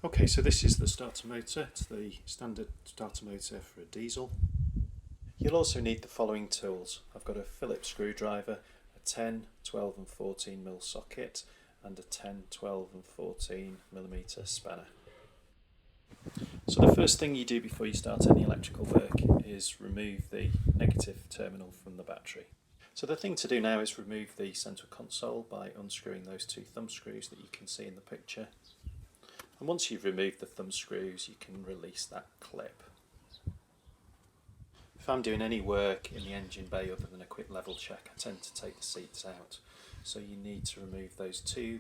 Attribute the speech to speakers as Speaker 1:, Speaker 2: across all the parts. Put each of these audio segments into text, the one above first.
Speaker 1: Okay, so this is the starter motor. It's the standard starter motor for a diesel. You'll also need the following tools. I've got a Phillips screwdriver, a 10, 12 and 14mm socket and a 10, 12 and 14mm spanner. So the first thing you do before you start any electrical work is remove the negative terminal from the battery. So the thing to do now is remove the central console by unscrewing those two thumb screws that you can see in the picture. And once you've removed the thumb screws, you can release that clip. If I'm doing any work in the engine bay other than a quick level check, I tend to take the seats out. So you need to remove those two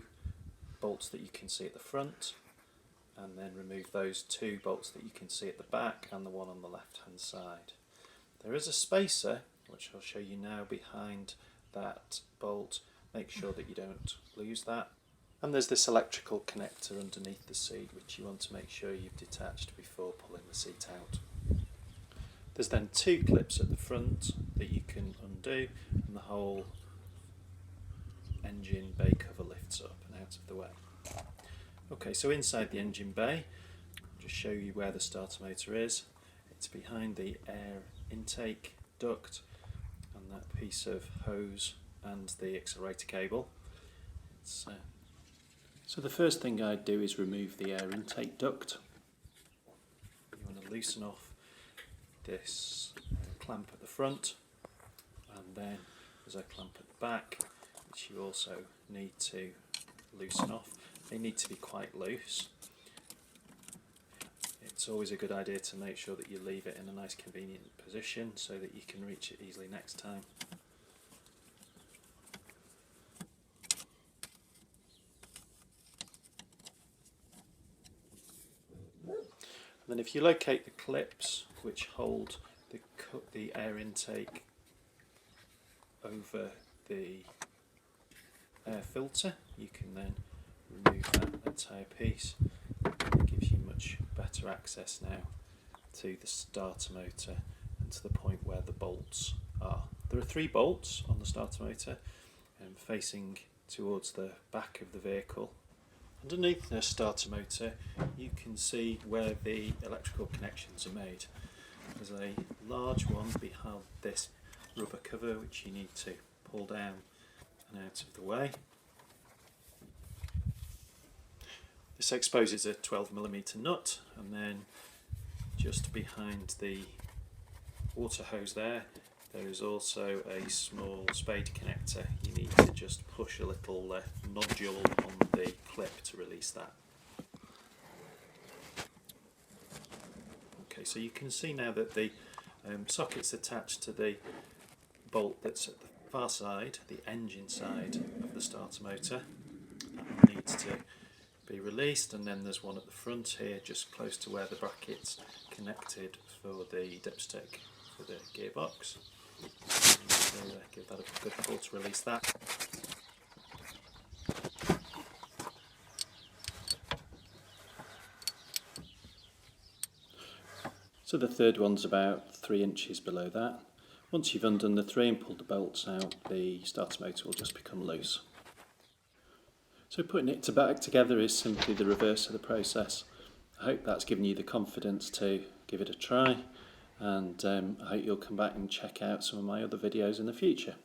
Speaker 1: bolts that you can see at the front, and then remove those two bolts that you can see at the back and the one on the left hand side. There is a spacer, which I'll show you now, behind that bolt. Make sure that you don't lose that. And there's this electrical connector underneath the seat which you want to make sure you've detached before pulling the seat out. There's then two clips at the front that you can undo, and the whole engine bay cover lifts up and out of the way. Okay, so inside the engine bay, I'll just show you where the starter motor is. It's behind the air intake duct and that piece of hose and the accelerator cable. So the first thing I'd do is remove the air intake duct. You want to loosen off this clamp at the front, and then there's a clamp at the back which you also need to loosen off. They need to be quite loose. It's always a good idea to make sure that you leave it in a nice convenient position so that you can reach it easily next time. And then if you locate the clips which hold the air intake over the air filter, you can then remove that entire piece. It gives you much better access now to the starter motor and to the point where the bolts are. There are 3 bolts on the starter motor facing towards the back of the vehicle. Underneath the starter motor you can see where the electrical connections are made. There's a large one behind this rubber cover which you need to pull down and out of the way. This exposes a 12mm nut, and then just behind the water hose there is also a small spade connector. You need to just push a little nodule on the clip to release that. Okay, so you can see now that the socket's attached to the bolt that's at the far side, the engine side of the starter motor. That needs to be released, and then there's one at the front here just close to where the bracket's connected for the dipstick for the gearbox. So give that a good pull to release that. So the third one's about 3 inches below that. Once you've undone the 3 and pulled the bolts out, the starter motor will just become loose. So putting it back together is simply the reverse of the process. I hope that's given you the confidence to give it a try, and I hope you'll come back and check out some of my other videos in the future.